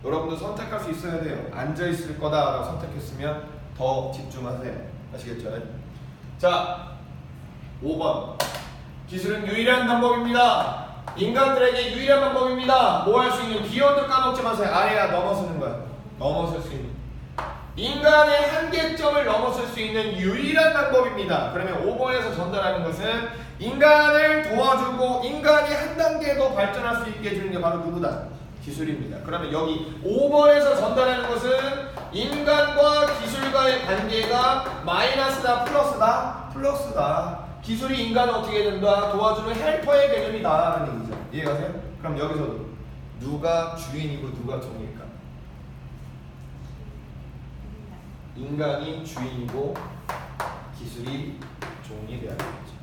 여러분도 선택할 수 있어야 돼요. 앉아있을 거다라고 선택했으면 더 집중하세요. 아시겠죠? 자, 5번. 기술은 유일한 방법입니다. 인간들에게 유일한 방법입니다. 뭐 할 수 있는 비어도 까먹지 마세요. 아래야 넘어서는 거야. 넘어설 수 있는. 인간의 한계점을 넘어설 수 있는 유일한 방법입니다. 그러면 5번에서 전달하는 것은 인간을 도와주고 인간이 한 단계 더 발전할 수 있게 해주는 게 바로 누구다? 기술입니다. 그러면 여기 5번에서 전달하는 것은 인간과 기술과의 관계가 마이너스다 플러스다? 플러스다. 기술이 인간을 어떻게 된다? 도와주는 헬퍼의 개념이다 라는 얘기죠. 이해가세요? 그럼 여기서도 누가 주인이고 누가 종일까? 인간이 주인이고 기술이 종이 돼야 되겠죠.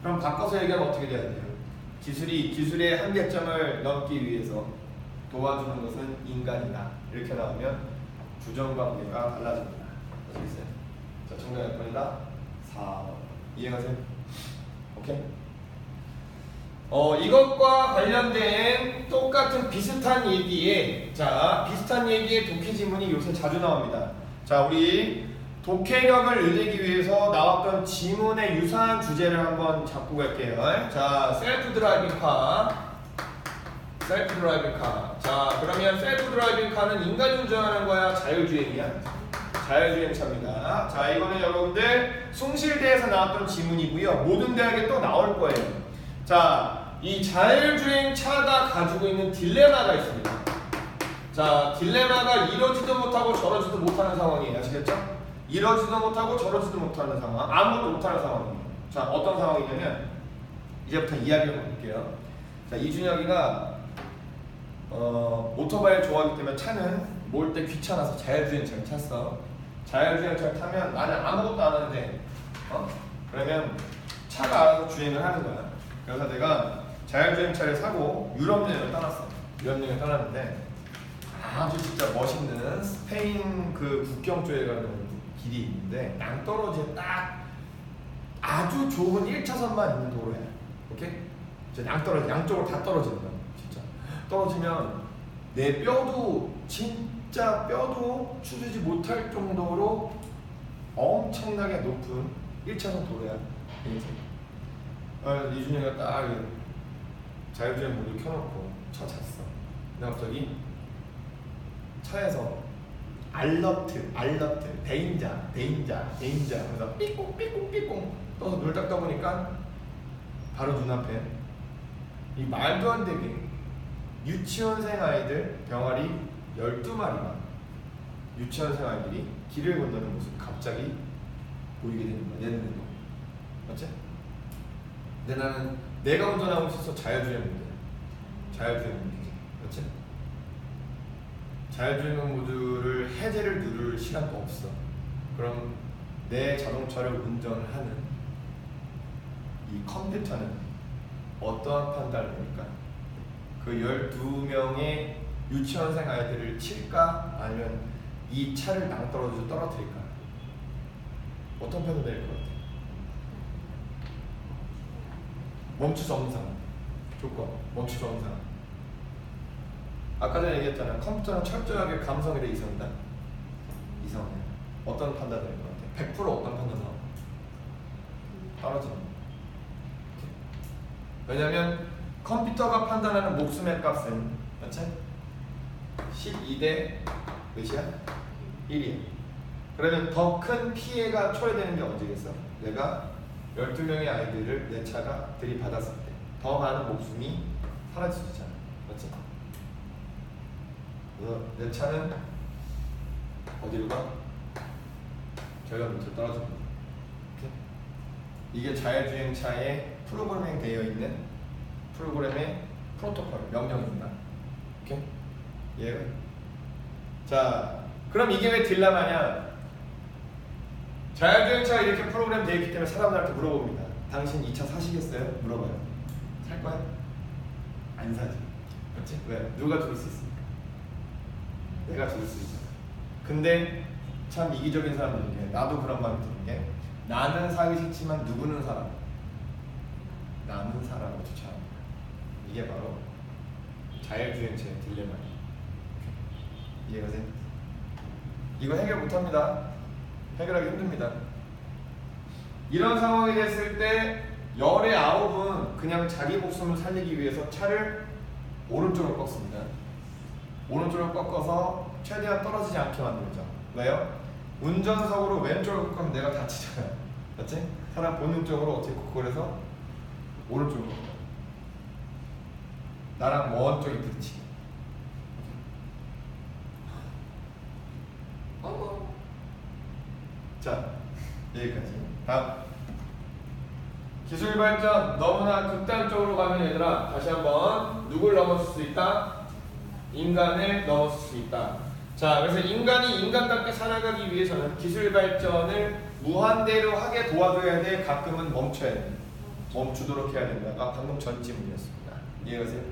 그럼 바꿔서 얘기하면 어떻게 돼야 돼요? 기술의 한계점을 넘기 위해서 도와주는 것은 인간이다. 이렇게 나오면 주정관계가 달라집니다. 아시겠어요? 자, 정답 몇 번이다? 4번. 이해가세요? 오케이? 이것과 관련된 똑같은 비슷한 얘기에 비슷한 얘기의 독해 지문이 요새 자주 나옵니다. 자, 우리 독해력을 늘리기 위해서 나왔던 지문의 유사한 주제를 한번 잡고 갈게요. 자, 셀프 드라이빙 카. 셀프 드라이빙 카. 자, 그러면 셀프 드라이빙 카는 인간이 운전하는 거야? 자율주행이야? 자율주행차입니다. 자, 이거는 여러분들 숭실대에서 나왔던 지문이고요. 모든 대학에 또 나올 거예요. 자, 이 자율주행차가 가지고 있는 딜레마가 있습니다. 자, 딜레마가 이러지도 못하고 저러지도 못하는 상황이에요. 아시겠죠? 이러지도 못하고 저러지도 못하는 상황, 아무것도 못하는 상황이에요. 자, 어떤 상황이냐면 이제부터 이야기를 해볼게요. 자, 이준혁이가 오토바이를 좋아하기 때문에 차는 몰 때 귀찮아서 자율주행차를 탔어. 자율주행차를 타면 나는 아무것도 안 하는데 그러면 차가 알아서 주행을 하는 거야. 그래서 내가 자율주행차를 사고 유럽 여행을 떠났어. 유럽 여행을 떠났는데 아주 진짜 멋있는 스페인 그 국경 쪽에 가는 길이 있는데 낭떠러지에 딱 아주 좋은 1차선만 있는 도로야. 오케이? 이제 낭떠러지 양쪽으로 다 떨어지는 거야. 진짜 떨어지면 내 뼈도 진짜 뼈도 추스지 못할 정도로 엄청나게 높은 1차선 도로야. 이준이가 딱 자율주행 모드 켜놓고 차 잤어. 근데 갑자기 차에서 알러트, 데인자 하면서 삐꽁 떠서 눈을 딱 떠보니까 바로 눈앞에 이 말도 안 되게 유치원생 아이들 병아리 12마리가 유치원생 아이들이 길을 건너는 모습이 갑자기 보이게 되는 거야. 내 눈에도. 맞지? 근데 나는 내가 운전하고 있어서 자율주행 모드지. 맞지? 자율주행 모드를 해제를 누를 시간도 없어. 그럼 내 자동차를 운전을 하는 이 컴퓨터는 어떠한 판단을 할까? 그 12명의 유치원생 아이들을 칠까? 아니면 이 차를 낭떠러지로 떨어뜨릴까? 어떤 편을 내릴 것 같아? 멈출 수 없는 상황. 조건, 멈출 수 없는 상황. 아까 전에 얘기했잖아. 컴퓨터는 철저하게 감성에 대해 이성이다. 이성이야. 어떤 판단을 내릴 것 같아? 100% 어떤 판단을 하고? 떨어지는 거야. 왜냐면 컴퓨터가 판단하는 목숨의 값은 맞지? 12대 몇이야? 1이야. 그러면 더 큰 피해가 초래되는 게 언제겠어? 내가 12명의 아이들을 내 차가 들이받았을 때 더 많은 목숨이 사라질 수 있잖아. 맞지? 그래서 내 차는 어디로 가? 결과 밑으로 떨어집니다. 이게 자율주행차에 프로그래밍 되어 있는 프로그램의 프로토콜, 명령입니다. 오케이? 예. 자, 그럼 이게 왜 딜레마냐? 자율주행차가 이렇게 프로그램 되어 있기 때문에 사람들한테 물어봅니다. 당신 이 차 사시겠어요? 물어봐요. 살 거야? 안 사지. 맞지? 왜? 누가 죽을 수 있습니까? 내가 죽을 수 있잖아. 근데 참 이기적인 사람들 중에 나도 그런 마음이 드는 게 나는 사기 싫지만 누구는 살아. 남은 사람을 추천합니다. 이게 바로 자율주행차의 딜레마예요. 이해가세요? 이거 해결 못합니다. 해결하기 힘듭니다. 이런 상황이 됐을 때 열의 9은 그냥 자기 목숨을 살리기 위해서 차를 오른쪽으로 꺾습니다. 오른쪽으로 꺾어서 최대한 떨어지지 않게 만들죠. 왜요? 운전석으로 왼쪽으로 꺾으면 내가 다치잖아요. 맞지? 사람 본능적으로 어떻게 꺾으래서 오른쪽으로 꺾어. 나랑 먼 쪽이 부딪히게. 자, 여기까지. 다음. 기술 발전 너무나 극단적으로 가면 얘들아 다시 한번 누굴 넘어설 수 있다? 인간을 넘어설 수 있다. 자, 그래서 인간이 인간답게 살아가기 위해서는 기술 발전을 무한대로 하게 도와줘야 돼. 가끔은 멈춰야 돼. 멈추도록 해야 된다가 방금 전 질문이었습니다. 이해하세요?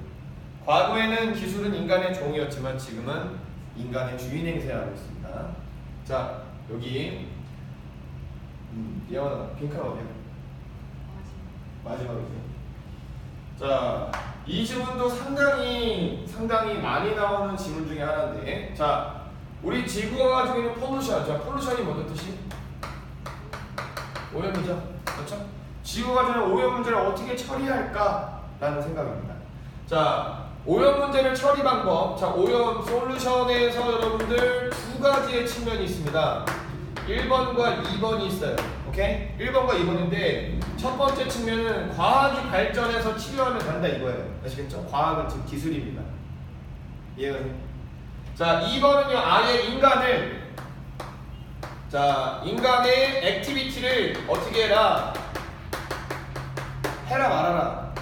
과거에는 기술은 인간의 종이었지만 지금은 인간의 주인 행세하고 있습니다. 자, 여기 예원아, 핑크는 어디야? 마지막이죠. 자, 이 질문도 상당히 많이 나오는 질문 중에 하나인데, 자, 우리 지구가 가지고 있는 폴루션. 자, 폴루션이 뭐죠 뜻이? 오염이죠. 그렇죠? 지구가 가지고 있는 오염 문제를 어떻게 처리할까라는 생각입니다. 자, 오염 문제를 처리 방법. 자, 오염 솔루션에서 여러분들 두 가지의 측면이 있습니다. 1번과 2번이 있어요. 오케이? 1번과 2번인데 첫 번째 측면은 과학이 발전해서 치료하면 된다 이거예요. 아시겠죠? 과학은 지금 기술입니다. 이해가 돼요? 자, 2번은요 아예 인간의 액티비티를 어떻게 해라 말아라.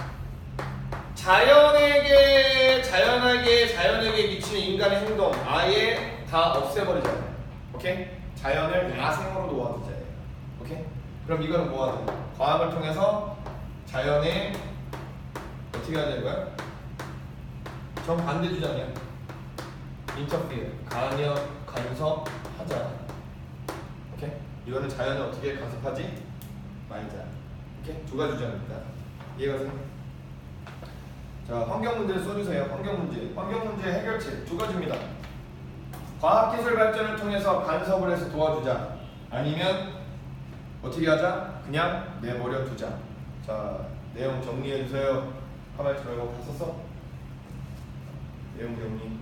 자연에게 미치는 인간의 행동 아예 다 없애버리잖아요. 오케이? 자연을 야생으로 놓아두자예요. 오케이? 그럼 이거는 뭐하는 거야? 과학을 통해서 자연에 어떻게 하자는 거야? 정반대 주장이야. 인터피어, 간섭하자. 오케이? 이거는 자연을 어떻게 간섭하지 말자. 오케이? 두 가지 주장입니다. 이해가세요? 자, 환경 문제를 써주세요. 환경 문제 해결책 두 가지입니다. 과학기술 발전을 통해서 간섭을 해서 도와주자. 아니면 어떻게 하자? 그냥 내버려 두자. 자, 내용 정리해 주세요. 가만히 들어보고 다 썼어? 내용 정리.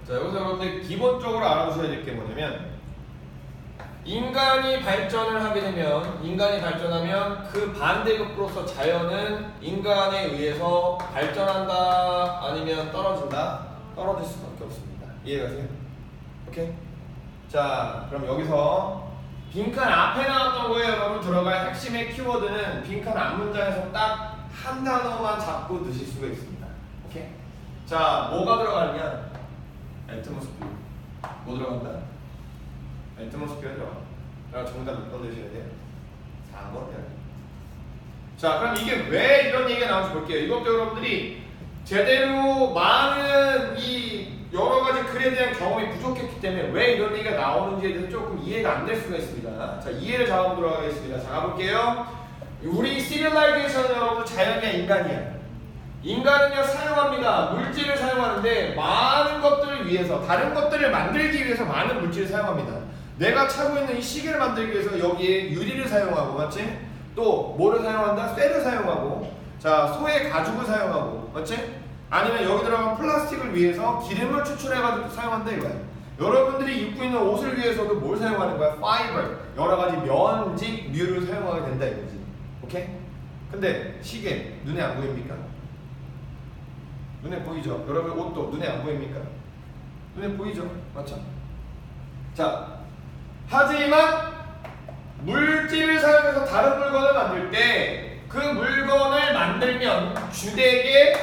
자, 여기서 여러분들 기본적으로 알아두셔야 될 게 뭐냐면, 인간이 발전을 하게 되면, 인간이 발전하면 그 반대급부로서 자연은 인간에 의해서 발전한다 아니면 떨어진다? 떨어질 수밖에 없습니다. 이해가세요? 오케이? 자, 그럼 여기서 빈칸 앞에 나왔던 거에 여러분 들어갈 핵심의 키워드는 빈칸 앞 문장에서 딱 한 단어만 잡고 넣으실 수가 있습니다. 오케이? 자, 뭐가 들어가느냐? 애트모스피어. 뭐 들어간다? 애트모스피어 들어가. 그럼 정답 몇 번 넣으셔야 돼요? 4번이야. 자, 그럼 이게 왜 이런 얘기가 나오는지 볼게요. 이것도 여러분들이 제대로 많은 이 여러 가지 글에 대한 경험이 부족했기 때문에 왜 이런 얘기가 나오는지에 대해서 조금 이해가 안 될 수가 있습니다. 자, 이해를 잡아보도록 하겠습니다. 자, 가볼게요. 우리 시뮬레이션은 여러분 자연이야, 인간이야? 인간은요 사용합니다. 물질을 사용하는데 많은 것들을 위해서, 다른 것들을 만들기 위해서 많은 물질을 사용합니다. 내가 차고 있는 이 시계를 만들기 위해서 여기에 유리를 사용하고, 맞지? 또 뭐를 사용한다? 쇠를 사용하고, 자, 소의 가죽을 사용하고, 맞지? 아니면 여기 들어간 플라스틱을 위해서 기름을 추출해가지고 사용한다 이거야. 여러분들이 입고 있는 옷을 위해서도 뭘 사용하는 거야? 파이버, 여러 가지 면직류를 사용하게 된다 이거지. 오케이? 근데 시계 눈에 안 보입니까? 눈에 보이죠? 여러분 옷도 눈에 안 보입니까? 눈에 보이죠? 맞죠? 자, 하지만 물질을 사용해서 다른 물건을 만들 때 그 물건을 만들면 주되게,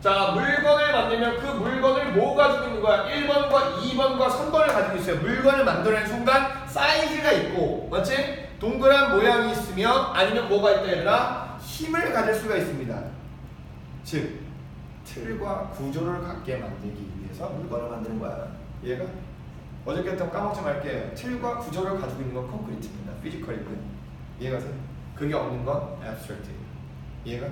자, 물건을 만들면 그 물건을 뭐 가지고 있는 거야? 1번과 2번과 3번을 가지고 있어요. 물건을 만드는 순간 사이즈가 있고, 맞지? 동그란 모양이 있으면, 아니면 뭐가 있다 얘들아? 힘을 가질 수가 있습니다. 즉 틀과 구조를 갖게 만들기 위해서 물건을 만드는 거야. 얘가 어저께 했던 까먹지 말게요. 틀과 구조를 가지고 있는 건 콘크리트입니다. 피지컬이고요. 이해가세요? 그게 없는 건 abstract예요. 이해가?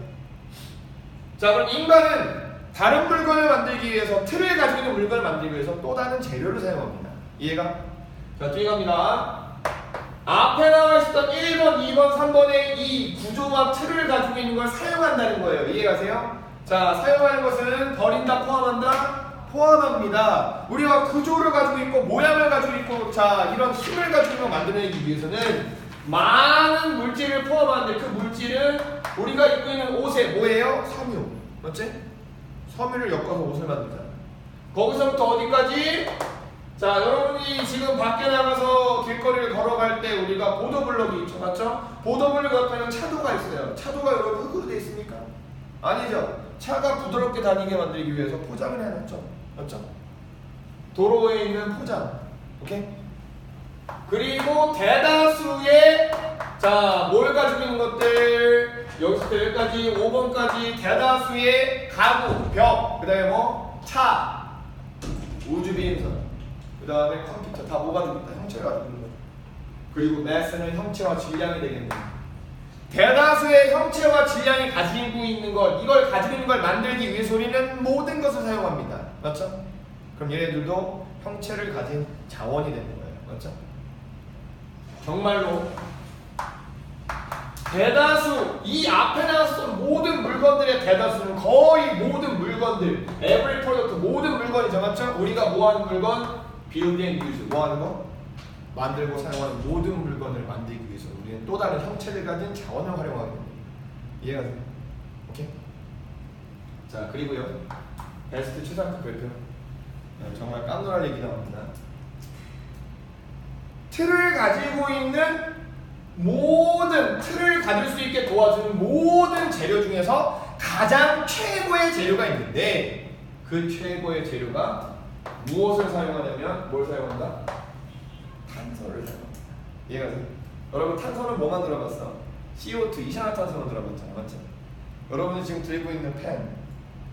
자, 그럼 인간은 다른 물건을 만들기 위해서, 틀을 가지고 있는 물건을 만들기 위해서 또 다른 재료를 사용합니다. 이해가? 자, 뒤에 갑니다. 앞에 나와 있었던 1번, 2번, 3번의 이 구조와 틀을 가지고 있는 걸 사용한다는 거예요. 이해가세요? 자, 사용하는 것은 버린다, 포함한다? 포함합니다. 우리가 구조를 가지고 있고 모양을 가지고 있고, 자, 이런 힘을 가지고 만들어내기 위해서는 많은 물질을 포함하는데, 그 물질은 우리가 입고 있는 옷에 뭐예요? 섬유. 맞지? 섬유를 엮어서 옷을 만들잖아. 거기서부터 어디까지? 자, 여러분이 지금 밖에 나가서 길거리를 걸어갈 때 우리가 보도블럭이 있죠, 맞죠? 보도블럭 옆에는 차도가 있어요. 차도가 여러분 흙으로 되어 있습니까? 아니죠. 차가 부드럽게 다니게 만들기 위해서 포장을 해놨죠, 맞죠? 도로에 있는 포장, 오케이? 그리고 대다수의, 자, 뭘 가지고 있는 것들, 여기서부터 여기까지 5번까지 대다수의 가구, 벽, 그 다음에 뭐? 차, 우주비행선, 그 다음에 컴퓨터, 다 뭐 가지고 있다? 형체를 가지고 있는 거. 그리고 매스는 형체와 질량이 되겠네요. 대다수의 형체와 질량이 가지고 있는 것, 이걸 가지고 있는 걸 만들기 위해서 우리는 모든 것을 사용합니다. 맞죠? 그럼 얘네들도 형체를 가진 자원이 되는 거예요. 맞죠? 정말로 대다수 이 앞에 나왔던 모든 물건들의 대다수는 거의 모든 물건들 every product 모든 물건이죠. 맞죠? 우리가 뭐 하는 물건? build and use 뭐 하는 거? 만들고 사용하는 모든 물건을 만들기 위해서 우리는 또 다른 형체를 가진 자원을 활용하는 겁니다. 이해가 돼요? 오케이? 자 그리고요 베스트 최상급 별표 정말 깜놀할 얘기 나옵니다. 틀을 가지고 있는 모든 틀을 가질 수 있게 도와주는 모든 재료 중에서 가장 최고의 재료가 있는데 그 최고의 재료가 무엇을 사용하냐면 뭘 사용한다? 탄소를 사용합니다. 이해가 돼요? 여러분 탄소는 뭐만 들어봤어? CO2 이산화탄소만 들어봤잖아. 맞죠? 여러분이 지금 들고 있는 펜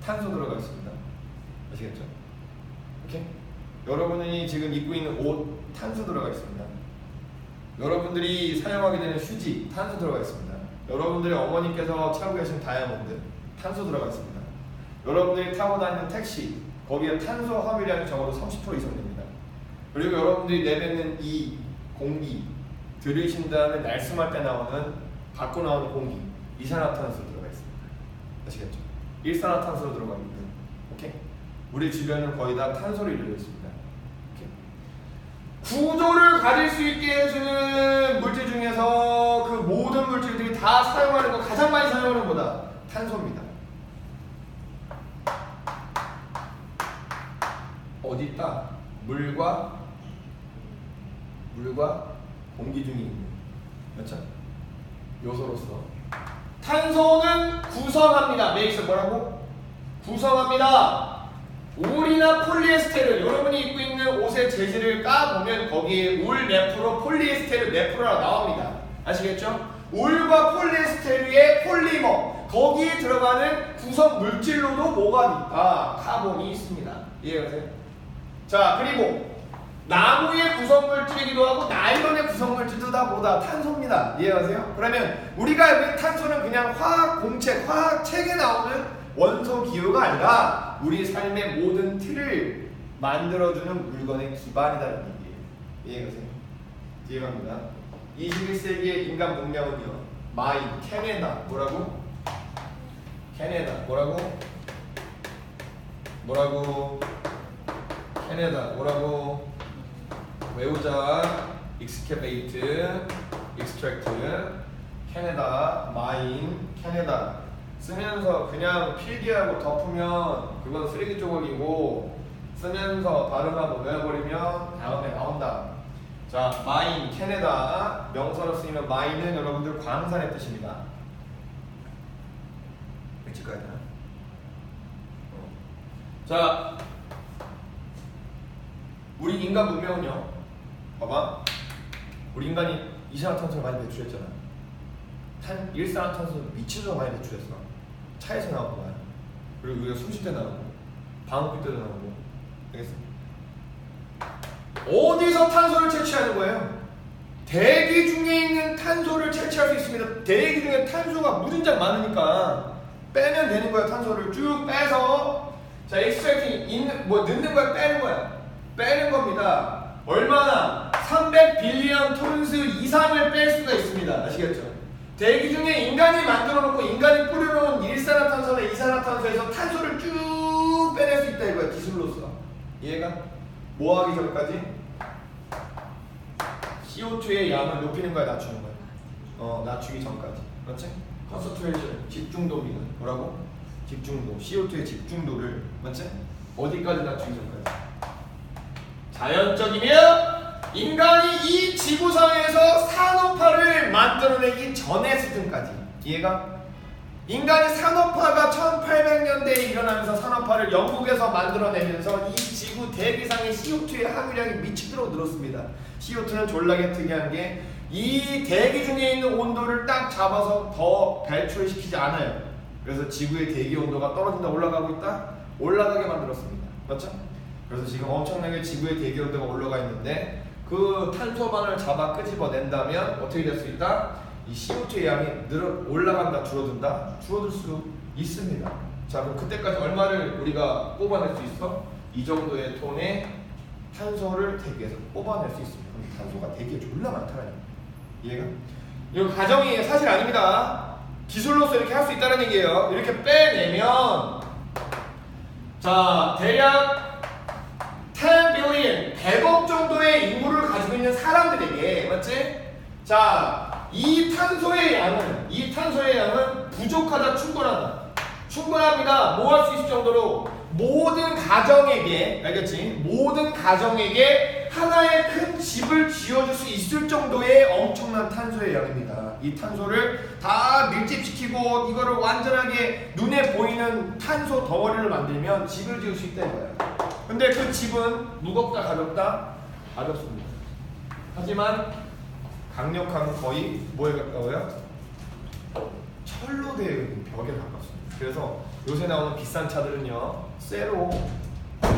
탄소 들어가 있습니다. 아시겠죠? 오케이? 여러분이 지금 입고 있는 옷 탄소 들어가 있습니다. 여러분들이 사용하게 되는 휴지 탄소 들어가 있습니다. 여러분들의 어머니께서 차고 계신 다이아몬드 탄소 들어가 있습니다. 여러분들이 타고 다니는 택시 거기에 탄소 함유량이 적어도 30% 이상 됩니다. 그리고 여러분들이 내뱉는 이 공기 들이신 다음에 날숨할 때 나오는 밖으로 나오는 공기 이산화탄소 들어가 있습니다. 아시겠죠? 일산화탄소로 들어가 있는 오케이? 우리 주변은 거의 다 탄소로 이루어져 있습니다. 구조를 가질 수 있게 해주는 물질 중에서 그 모든 물질들이 다 사용하는 거 가장 많이 사용하는 거다 탄소입니다. 어디 있다? 물과 공기 중에 있는 맞죠? 요소로서 탄소는 구성합니다. 메이스 뭐라고? 구성합니다. 울이나 폴리에스테르 여러분이 입고 있는 옷의 재질을 까보면 거기에 울 몇 프로 폴리에스테르 몇 프로가 나옵니다. 아시겠죠? 울과 폴리에스테르의 폴리머 거기에 들어가는 구성 물질로도 뭐가 있다? 카본이 있습니다. 이해가 돼요? 자 그리고 나무의 구성 물질이기도 하고 나일론의 구성 물질도 다 뭐다? 탄소입니다. 이해가세요? 그러면 우리가 알고 탄소는 그냥 화학 공책, 화학 책에 나오는 원소 기호가 아니라 우리 삶의 모든 틀을 만들어주는 물건의 기반이다라는 얘기예요. 이해가세요? 이해갑니다. 21세기의 인간 문명은요 마인, 캐네다 뭐라고? 캐네다 뭐라고? 캐네다 뭐라고? 외우자 excavate, extract 캐네다, 마인, 캐네다 쓰면서 그냥 필기하고 덮으면 그건 쓰레기 조각이고 쓰면서 발음하고 외워버리면 다음에 나온다. 자, 마인, 캐네다 명사로 쓰이면 마인은 여러분들 광산의 뜻입니다. 일찍 가야 되나? 자, 우리 인간 문명은요 봐봐 우리 인간이 이산화탄소를 많이 배출했잖아. 일산화탄소 미친듯이 많이 배출했어. 차에서 나오고 말 그리고 우리가 숨 쉴 때 나오고 방귀 때도 나오고 알겠어? 어디서 탄소를 채취하는 거예요? 대기 중에 있는 탄소를 채취할 수 있습니다. 대기 중에 탄소가 무진장 많으니까 빼면 되는 거야. 탄소를 쭉 빼서 자 익스트랙팅 넣는 거야 빼는 거야? 빼는 겁니다. 얼마나? 300빌리언 톤스 이상을 뺄 수가 있습니다. 아시겠죠? 대기 중에 인간이 만들어 놓고 인간이 뿌려놓은 일산화탄소나 이산화탄소에서 탄소를 쭉 빼낼 수 있다 이거야. 기술로서. 이해가? 뭐 하기 전까지? CO2의 양을 높이는 거야 낮추는 거야? 낮추기 전까지. 맞지? 컨센트레이션 집중도입니다. 뭐라고? 집중도. CO2의 집중도를 맞지? 어디까지 낮추기 전까지? 자연적이면 인간이 이 지구상에서 산업화를 만들어내기 전의 수준까지. 이해가? 인간이 산업화가 1800년대에 일어나면서 산업화를 영국에서 만들어내면서 이 지구 대기상의 CO2의 함유량이 미치도록 늘었습니다. CO2는 졸라게 특이한 게 이 대기 중에 있는 온도를 딱 잡아서 더 배출시키지 않아요. 그래서 지구의 대기 온도가 떨어진다 올라가고 있다? 올라가게 만들었습니다. 맞죠? 그래서 지금 엄청나게 지구의 대기 온도가 올라가 있는데 그 탄소반을 잡아 끄집어낸다면 어떻게 될 수 있다? 이 CO2의 양이 올라간다 줄어든다? 줄어들 수 있습니다. 자 그럼 그때까지 얼마를 우리가 뽑아낼 수 있어? 이 정도의 톤의 탄소를 대기에서 뽑아낼 수 있습니다. 그럼 탄소가 대기에 졸라 많다는 이해가? 이거 가정이 사실 아닙니다. 기술로서 이렇게 할 수 있다는 얘기예요. 이렇게 빼내면 자 대략 10 billion 100억 정도의 인구를 가지고 있는 사람들에게 맞지? 자, 이 탄소의 양은 부족하다, 충분합니다. 뭐 할 수 있을 정도로 모든 가정에게, 알겠지? 모든 가정에게 하나의 큰 집을 지어줄 수 있을 정도의 엄청난 탄소의 양입니다. 이 탄소를 다 밀집시키고 이거를 완전하게 눈에 보이는 탄소 덩어리를 만들면 집을 지을 수 있다 이거야. 근데 그 집은 무겁다, 가볍다? 가볍습니다. 하지만 강력한 거의 뭐에 가까워요? 철로 되어 있는 벽에 가깝습니다. 그래서 요새 나오는 비싼 차들은요, 쇠로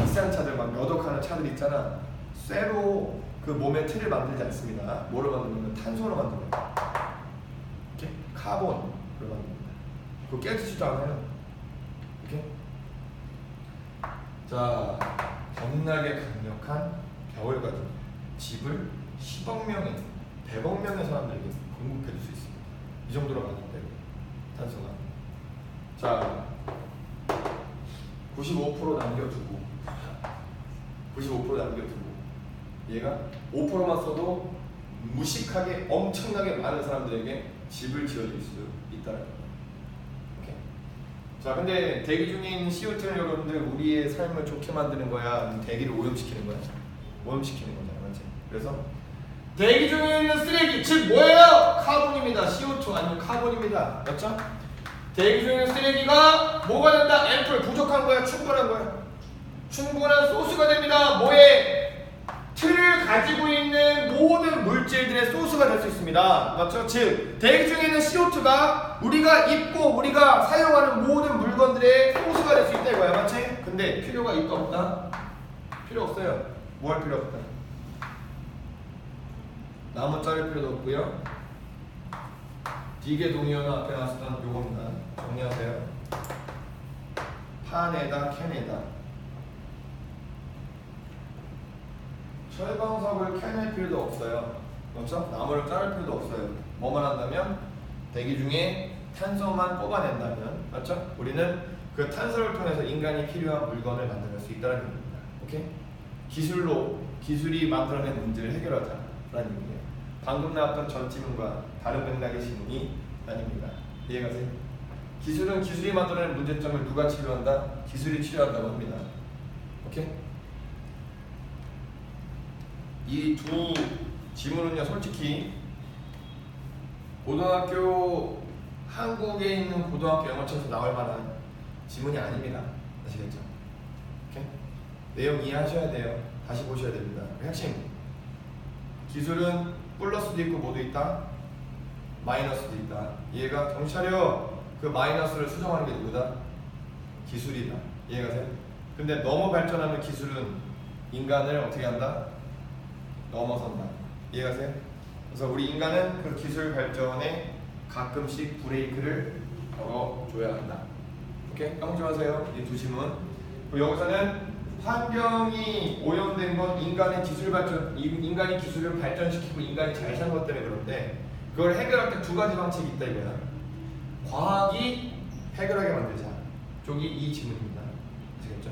비싼 차들 막 몇 억 하는 차들 있잖아. 쇠로 그 몸의 틀을 만들지 않습니다. 뭐로 만드냐면 탄소로 만듭니다. 이렇게 카본으로 만듭니다. 그거 깨지지도 않아요. 이렇게. 자, 겁나게 강력한 벽을 가진 집을 10억 명의 100억 명의 사람들에게 공급해 줄 수 있습니다. 이 정도로 많은데 탄소가. 자, 95% 남겨두고 95% 남겨두고 얘가 5%만 써도 무식하게 엄청나게 많은 사람들에게 집을 지어줄 수 있다는 거예요. 오케이? 자, 근데 대기 중에 있는 CO2는 여러분들 우리의 삶을 좋게 만드는 거야? 아니면 대기를 오염시키는 거야? 오염시키는 거잖아, 맞지? 그래서 대기 중에 있는 쓰레기, 즉 뭐예요? 카본입니다. CO2 아니면 카본입니다. 맞죠? 대기 중에 있는 쓰레기가 뭐가 된다? 앰플, 부족한 거야? 충분한 거야? 충분한 소스가 됩니다. 뭐에? 틀을 가지고 있는 모든 물질들의 소스가 될 수 있습니다. 맞죠? 즉 대기 중에 있는 CO2가 우리가 입고 우리가 사용하는 모든 물건들의 소스가 될 수 있다 이거야. 맞지? 근데 필요가 있다 없다? 필요 없어요. 뭐 할 필요 없다? 나무 자를 필요도 없고요. 디게 동의어는 앞에 나왔던 요겁니다. 정리하세요. 판에다 캔에다 철광석을 캐낼 필요도 없어요. 그렇죠? 나무를 자를 필요도 없어요. 뭐만 한다면 대기 중에 탄소만 뽑아낸다면, 맞죠? 우리는 그 탄소를 통해서 인간이 필요한 물건을 만들어낼 수 있다는 얘기입니다. 오케이? 기술이 만들어낸 문제를 해결하자라는 얘기예요. 방금 나왔던 전 지문과 다른 맥락의 지문이 아닙니다. 이해가세요? 기술은 기술이 만들어낸 문제점을 누가 치료한다? 기술이 치료한다고 합니다. 오케이? 이 두 지문은요, 솔직히 고등학교 한국에 있는 고등학교 영어책에서 나올 만한 지문이 아닙니다. 아시겠죠? 오케이? 내용 이해하셔야 돼요. 다시 보셔야 됩니다. 핵심. 기술은 플러스도 있고 뭐도 있다? 마이너스도 있다. 이해가? 정차려. 그 마이너스를 수정하는 게 누구다? 기술이다. 이해가세요? 근데 너무 발전하는 기술은 인간을 어떻게 한다? 넘어선다. 이해가세요? 그래서 우리 인간은 그 기술 발전에 가끔씩 브레이크를 걸어줘야 한다. 오케이? 까먹지 마세요. 이 두 질문. 그리고 여기서는 환경이 오염된 건 인간의 기술 발전, 인간이 기술을 발전시키고 인간이 잘 산 것 때문에 그런데 그걸 해결할 때 두 가지 방식이 있다 이거야. 과학이 해결하게 만들자. 쪽이 이 질문입니다. 아시겠죠?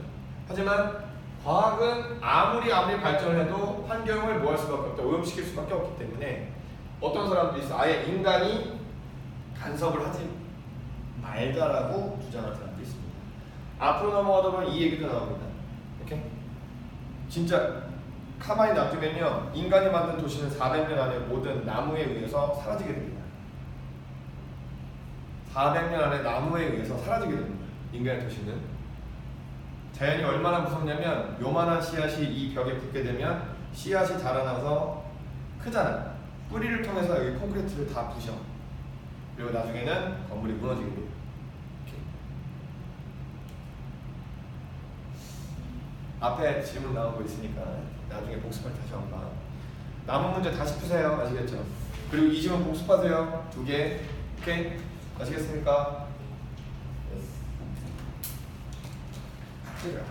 하지만 과학은 아무리 발전을 해도 환경을 뭐 할 수밖에 없다. 오염시킬 수밖에 없기 때문에 어떤 사람들이 있어. 아예 인간이 간섭을 하지 말자라고 주장하는 사람도 있습니다. 앞으로 넘어가다 보면 이 얘기도 나옵니다. 오케이? 진짜 가만히 놔두면요, 인간이 만든 도시는 400년 안에 모든 나무에 의해서 사라지게 됩니다. 400년 안에 나무에 의해서 사라지게 됩니다. 인간의 도시는. 자연이 얼마나 무섭냐면 요만한 씨앗이 이 벽에 붙게 되면 씨앗이 자라나서 크잖아. 뿌리를 통해서 여기 콘크리트를 다 부셔. 그리고 나중에는 건물이 무너지게 돼요. 앞에 질문 나온 거 있으니까 나중에 복습할 때 다시 한번 봐. 남은 문제 다시 푸세요. 아시겠죠? 그리고 이 질문 복습하세요. 2개. 오케이? 아시겠습니까? Yes.